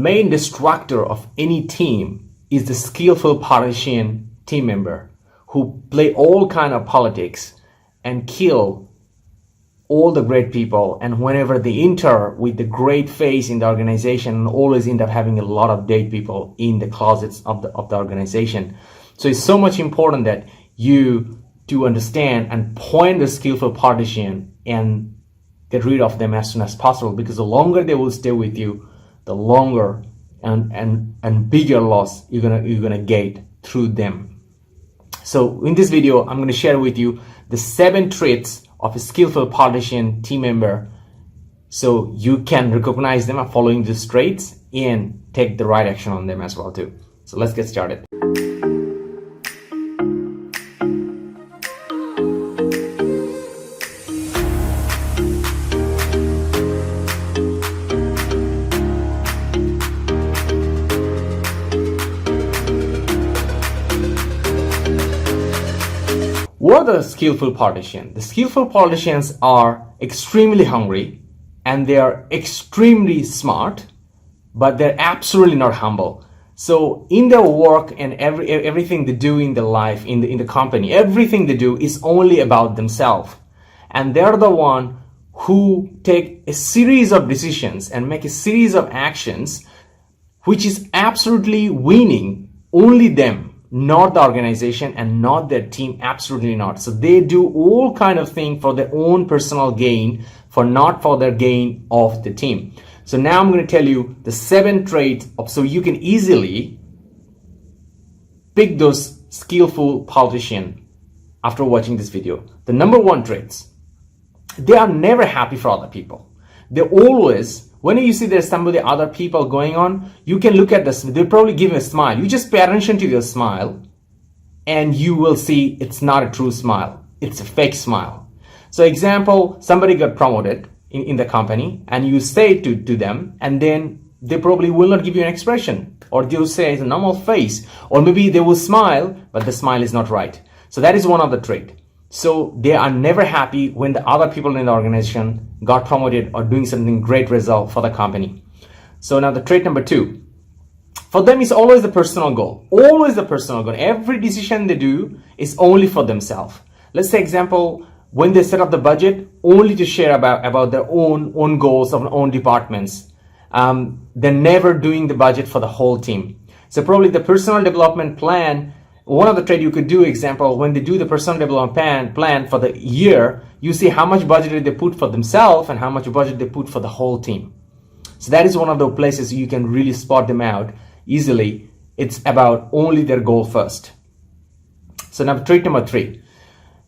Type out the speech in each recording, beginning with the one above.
main destructor of any team is the skillful politician team member who play all kind of politics and kill all the great people. And whenever they enter with the great face in the organization, always end up having a lot of dead people in the closets of the organization. So it's so much important that you to understand and point the skillful politician and get rid of them as soon as possible, because the longer they will stay with you, the longer and bigger loss you're gonna get through them. So in this video, I'm gonna share with you the 7 traits of a skillful politician team member, so you can recognize them and following these traits and take the right action on them as well too. So let's get started. What are the skillful politicians? The skillful politicians are extremely hungry and they are extremely smart, but they're absolutely not humble. So in their work and everything they do in their life, in the company, everything they do is only about themselves. And they're the one who take a series of decisions and make a series of actions, which is absolutely winning only them, not the organization and not their team, absolutely not. So they do all kind of things for their own personal gain, not for their gain of the team. So now I'm going to tell you the 7 traits so you can easily pick those skillful politicians after watching this video. The number 1 traits: they are never happy for other people. They always, when you see there's somebody, other people going on, you can look at this, they'll probably give a smile. You just pay attention to their smile and you will see it's not a true smile. It's a fake smile. So example, somebody got promoted in the company and you say to them, and then they probably will not give you an expression, or they'll say it's a normal face, or maybe they will smile, but the smile is not right. So that is one of the traits. So they are never happy when the other people in the organization got promoted or doing something great result for the company. So now the trait number 2, for them is always the personal goal, always the personal goal. Every decision they do is only for themselves. Let's say example, when they set up the budget, only to share about their own goals of their own departments. They're never doing the budget for the whole team. So probably the personal development plan, one of the trade you could do, example, when they do the personal development plan for the year, you see how much budget they put for themselves and how much budget they put for the whole team. So that is one of the places you can really spot them out easily. It's about only their goal first. So now trait number 3,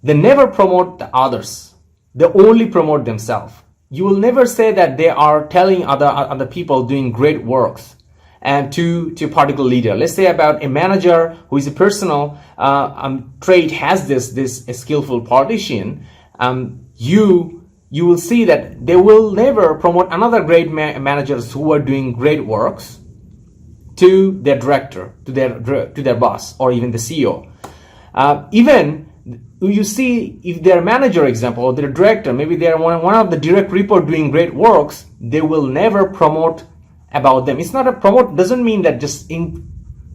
they never promote the others. They only promote themselves. You will never say that they are telling other people doing great works and to a particular leader. Let's say about a manager who is a personal trait has this skillful politician. You will see that they will never promote another great managers who are doing great works to their director, to their boss, or even the CEO. Even you see, if their manager, example, or their director, maybe they're one of the direct report doing great works, they will never promote about them. It's not a promote, doesn't mean that just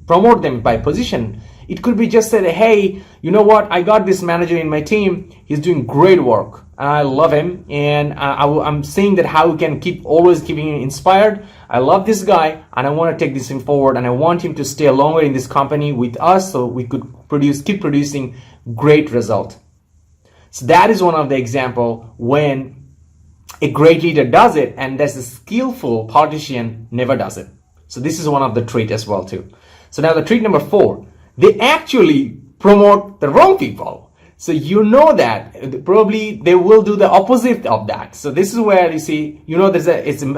promote them by position. It could be just say, hey, you know what, I got this manager in my team, he's doing great work, I love him, and I'm saying that how we can always keeping him inspired. I love this guy and I want to take this thing forward, and I want him to stay longer in this company with us so we could keep producing great result. So that is one of the example when a great leader does it, and that's a skillful politician never does it. So this is one of the trait as well too. So now the trait number 4, they actually promote the wrong people. So you know that probably they will do the opposite of that. So this is where you see, you know,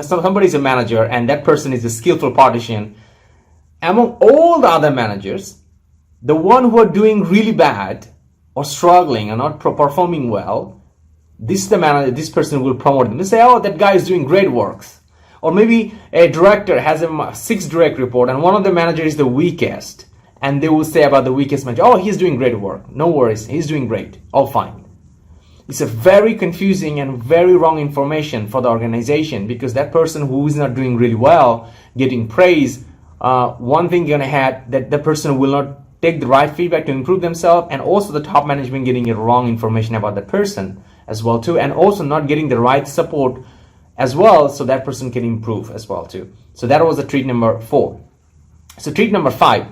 somebody's a manager and that person is a skillful politician. Among all the other managers, the one who are doing really bad or struggling and not performing well, this person will promote them. They say, oh, that guy is doing great works. Or maybe a director has a 6 direct report and one of the managers is the weakest. And they will say about the weakest manager, oh, he's doing great work. No worries, he's doing great. All fine. it's a very confusing and very wrong information for the organization, because that person who is not doing really well, getting praise, one thing gonna have that the person will not take the right feedback to improve themselves, and also the top management getting a wrong information about that person as well too, and also not getting the right support as well, so that person can improve as well too. So that was the trait number 4. So trait number 5,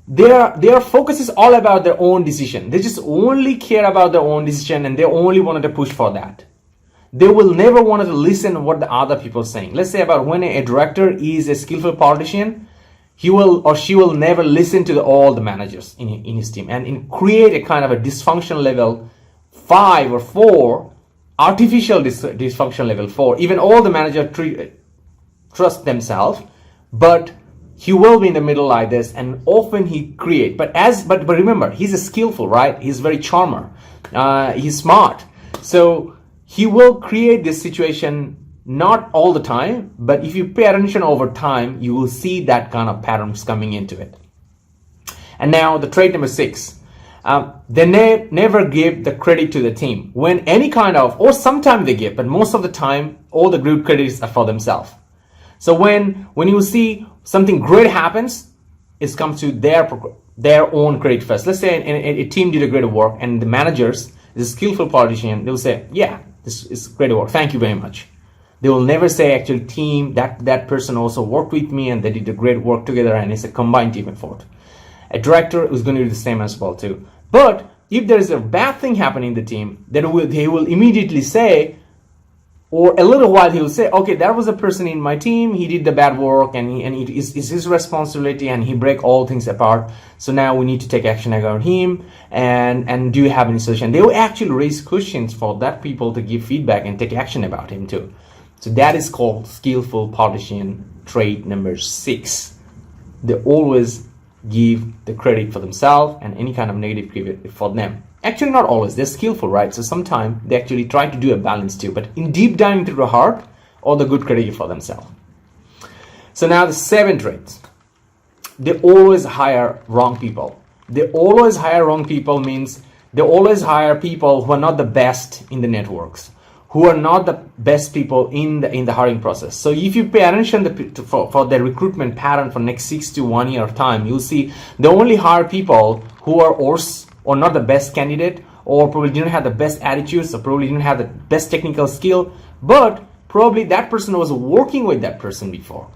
their focus is all about their own decision. They just only care about their own decision, and they only wanted to push for that. They will never want to listen what the other people are saying. Let's say about when a director is a skillful politician, he will or she will never listen to all the managers in his team, and create a kind of a dysfunction level 5 or 4, artificial dysfunction level 4. Even all the managers trust themselves, but he will be in the middle like this, and often he create. But remember, he's a skillful, right? He's very charmer. He's smart, so he will create this situation. Not all the time, but if you pay attention over time, you will see that kind of patterns coming into it. And now the trait number 6, they never give the credit to the team. When any kind of, or sometimes they give, but most of the time, all the group credits are for themselves. So when you see something great happens, it comes to their own credit first. Let's say a team did a great work, and the managers, the skillful politician, they'll say, yeah, this is great work, thank you very much. They will never say, actually, team, that person also worked with me and they did a great work together, and it's a combined team effort. A director is going to do the same as well too. But if there is a bad thing happening in the team, then they will immediately say, or a little while he will say, okay, that was a person in my team, he did the bad work, and it is his responsibility, and he break all things apart. So now we need to take action against him, and do you have any solution? They will actually raise questions for that people to give feedback and take action about him too. So that is called skillful politician trait number 6. They always give the credit for themselves, and any kind of negative credit for them. Actually, not always. They're skillful, right? So sometimes they actually try to do a balance too. But in deep down into the heart, all the good credit for themselves. So now the 7th trait. They always hire wrong people. They always hire wrong people means they always hire people who are not the best in the networks, who are not the best people in the hiring process. So if you pay attention for the recruitment pattern for next 6 to 1 year of time, you'll see they only hire people who are worse or not the best candidate, or probably didn't have the best attitudes, or probably didn't have the best technical skill, but probably that person was working with that person before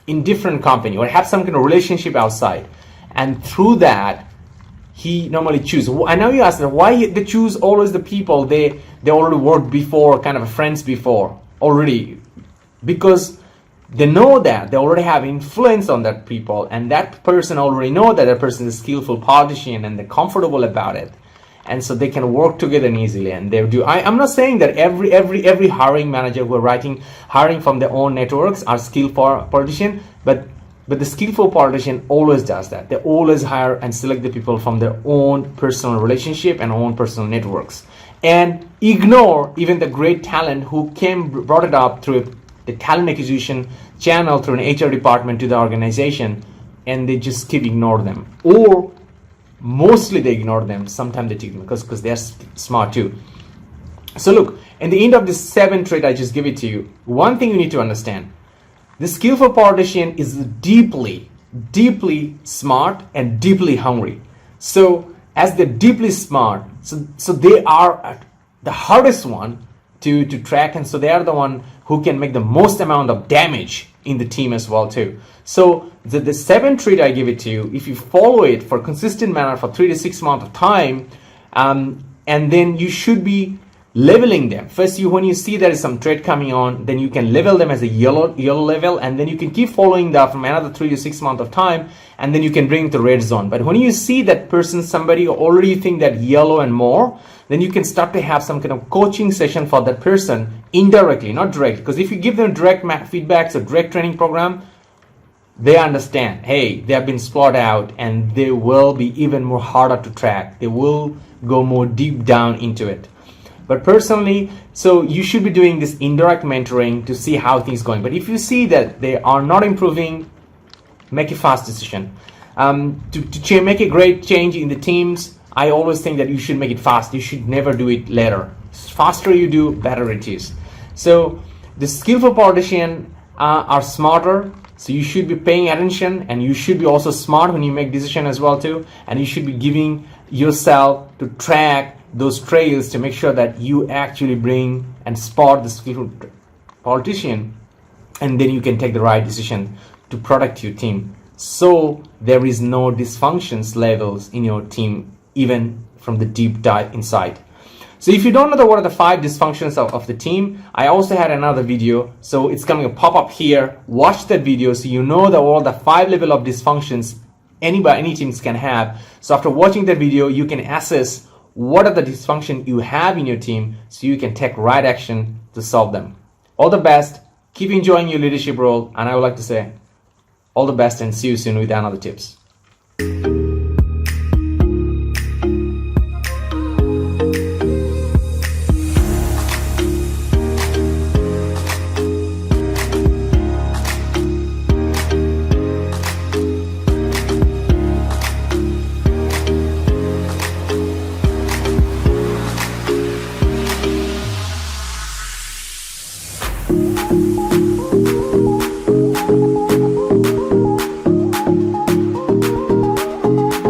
in different company, or have some kind of relationship outside, and through that he normally choose. And now you ask them why they choose always the people they already worked before, kind of friends before already, because they know that they already have influence on that people, and that person already know that person is a skillful politician, and they're comfortable about it, and so they can work together easily. And they do. I'm not saying that every hiring manager who are hiring from their own networks are skillful politician, but the skillful politician always does that. They always hire and select the people from their own personal relationship and own personal networks, and ignore even the great talent who brought it up through the talent acquisition channel through an HR department to the organization, and they just keep ignore them, or mostly they ignore them. Sometimes they take them because they're smart too. So look, in the end of this 7th trait I just give it to you, one thing you need to understand: the skillful politician is deeply smart and deeply hungry. So as they're deeply smart, so they are the hardest one to track, and so they are the one who can make the most amount of damage in the team as well too. So the 7th trait I give it to you, if you follow it for a consistent manner for 3 to 6 months of time, and then you should be leveling them. First, when you see there is some trait coming on, then you can level them as a yellow level, and then you can keep following that from another 3 to 6 months of time, and then you can bring it to red zone. But when you see that person, somebody already think that yellow and more, then you can start to have some kind of coaching session for that person indirectly, not direct. Because if you give them direct feedbacks or direct training program, they understand, hey, they have been spotted out, and they will be even more harder to track. They will go more deep down into it. But personally, so you should be doing this indirect mentoring to see how things going. But if you see that they are not improving, make a fast decision. To make a great change in the teams, I always think that you should make it fast. You should never do it later. Faster you do, better it is. So the skillful politicians are smarter. So you should be paying attention, and you should be also smart when you make decisions as well too. And you should be giving yourself to track those trails to make sure that you actually bring and spot the skillful politician, and then you can take the right decision to protect your team. So there is no dysfunctions levels in your team, even from the deep dive inside. So if you don't know what are the 5 dysfunctions of the team, I also had another video. So it's coming to pop up here. Watch that video so you know that all the 5 level of dysfunctions any teams can have. So after watching that video, you can assess what are the dysfunctions you have in your team so you can take right action to solve them. All the best. Keep enjoying your leadership role. And I would like to say all the best and see you soon with another tips.